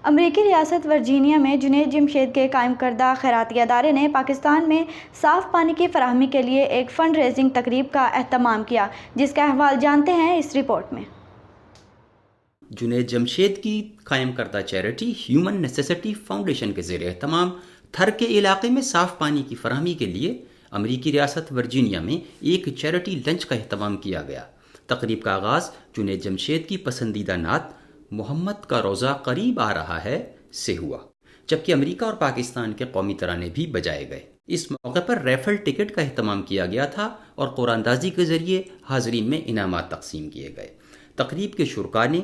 امریکی ریاست ورجینیا میں جنید جمشید کے قائم کردہ خیراتی ادارے نے پاکستان میں صاف پانی کی فراہمی کے لیے ایک فنڈ ریزنگ تقریب کا اہتمام کیا، جس کا احوال جانتے ہیں اس رپورٹ میں۔ جنید جمشید کی قائم کردہ چیریٹی ہیومن نیسیسٹی فاؤنڈیشن کے زیر اہتمام تھر کے علاقے میں صاف پانی کی فراہمی کے لیے امریکی ریاست ورجینیا میں ایک چیریٹی لنچ کا اہتمام کیا گیا۔ تقریب کا آغاز جنید جمشید کی پسندیدہ نعت محمد کا روزہ قریب آ رہا ہے سے ہوا، جبکہ امریکہ اور پاکستان کے قومی ترانے بھی بجائے گئے۔ اس موقع پر ریفل ٹکٹ کا اہتمام کیا گیا تھا اور قرآن اندازی کے ذریعے حاضرین میں انعامات تقسیم کیے گئے۔ تقریب کے شرکاء نے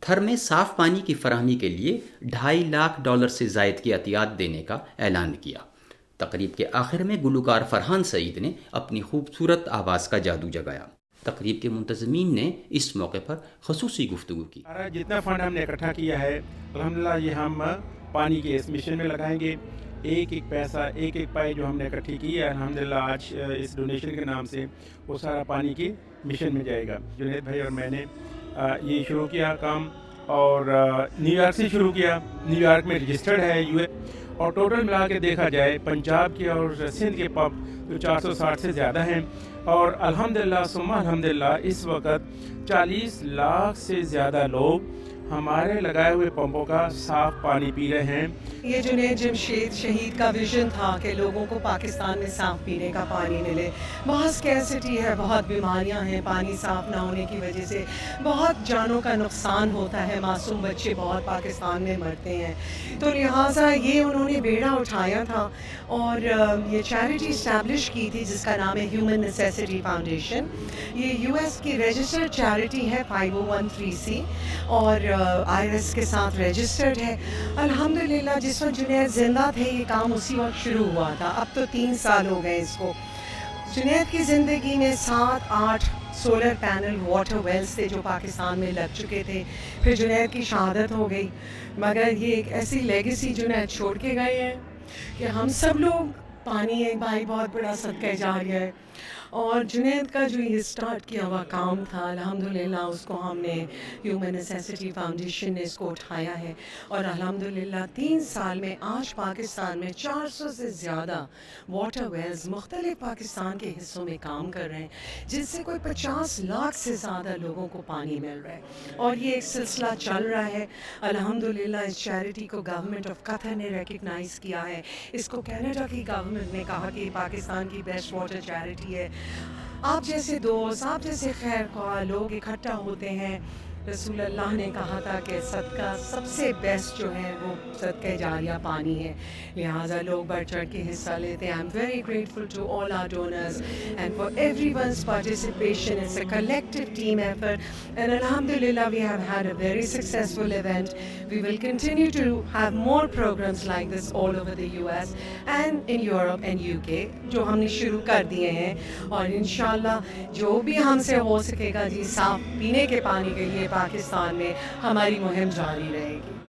تھر میں صاف پانی کی فراہمی کے لیے $2.5 لاکھ سے زائد کی عطیات دینے کا اعلان کیا۔ تقریب کے آخر میں گلوکار فرحان سعید نے اپنی خوبصورت آواز کا جادو جگایا۔ تقریب کے منتظمین نے اس موقع پر خصوصی گفتگو کی۔ جتنا فنڈ ہم نے اکٹھا کیا ہے الحمدللہ یہ ہم پانی کے اس مشن میں لگائیں گے۔ ایک ایک پیسہ، ایک ایک پائی جو ہم نے اکٹھی کی ہے الحمدللہ آج اس ڈونیشن کے نام سے وہ سارا پانی کے مشن میں جائے گا۔ جنید بھائی اور میں نے یہ شروع کیا کام، اور نیو یارک سے شروع کیا۔ نیو یارک میں رجسٹرڈ ہے اور ٹوٹل ملا کے دیکھا جائے پنجاب کے اور سندھ کے پمپ جو 460 سے زیادہ ہیں، اور الحمدللہ ثم الحمدللہ اس وقت 40 لاکھ سے زیادہ لوگ ہمارے لگائے ہوئے پمپوں کا صاف پانی پی رہے ہیں۔ یہ جنید جمشید شہید کا ویژن تھا کہ لوگوں کو پاکستان میں صاف پینے کا پانی ملے۔ بہت اسکیرسٹی ہے، بہت بیماریاں ہیں پانی صاف نہ ہونے کی وجہ سے، بہت جانوں کا نقصان ہوتا ہے، معصوم بچے بہت پاکستان میں مرتے ہیں۔ تو لہٰذا یہ انہوں نے بیڑا اٹھایا تھا اور یہ چیریٹی اسٹیبلش کی تھی جس کا نام ہے ہیومن نیسیسٹی فاؤنڈیشن۔ یہ US کی رجسٹرڈ چیریٹی ہے 5013C اور IRS کے ساتھ رجسٹرڈ ہے۔ الحمدللہ جس وقت جنید زندہ تھے یہ کام اسی وقت شروع ہوا تھا، اب تو 3 سال ہو گئے اس کو۔ جنید کی زندگی میں 7-8 سولر پینل واٹر ویلز تھے جو پاکستان میں لگ چکے تھے، پھر جنید کی شہادت ہو گئی، مگر یہ ایک ایسی لیگیسی جنید چھوڑ کے گئے ہیں کہ ہم سب لوگ پانی ایک بھائی بہت بڑا صدقہ جاریہ ہے۔ اور جنید کا جو یہ سٹارٹ کیا ہوا کام تھا الحمدللہ اس کو ہم نے ہیومن نیسیسٹی فاؤنڈیشن نے اس کو اٹھایا ہے، اور الحمدللہ 3 سال میں آج پاکستان میں 400 سے زیادہ واٹر ویلز مختلف پاکستان کے حصوں میں کام کر رہے ہیں، جس سے کوئی 50 لاکھ سے زیادہ لوگوں کو پانی مل رہا ہے، اور یہ ایک سلسلہ چل رہا ہے۔ الحمدللہ اس چیریٹی کو گورنمنٹ آف قطر نے ریکگنائز کیا ہے، اس کو کینیڈا کی گورنمنٹ نے کہا کہ یہ پاکستان کی بیسٹ واٹر چیریٹی ہے۔ آپ جیسے دوست، آپ جیسے خیر خواہ لوگ اکٹھا ہوتے ہیں۔ رسول اللہ نے کہا تھا کہ صدقہ سب سے بیسٹ جو ہے وہ صدقہ جاریہ پانی ہے، لہٰذا لوگ بڑھ چڑھ کے حصہ لیتے ہیں۔ I am very grateful to all our donors and for everyone's participation. It's a collective team effort and alhamdulillah we have had a very successful event. We will continue to have more programs like this all over the US and in Europe and UK جو ہم نے شروع کر دیے ہیں، اور انشاءاللہ جو بھی ہم سے ہو سکے گا جی صاف پینے کے پانی کے لیے پاکستان میں ہماری مہم جاری رہے گی۔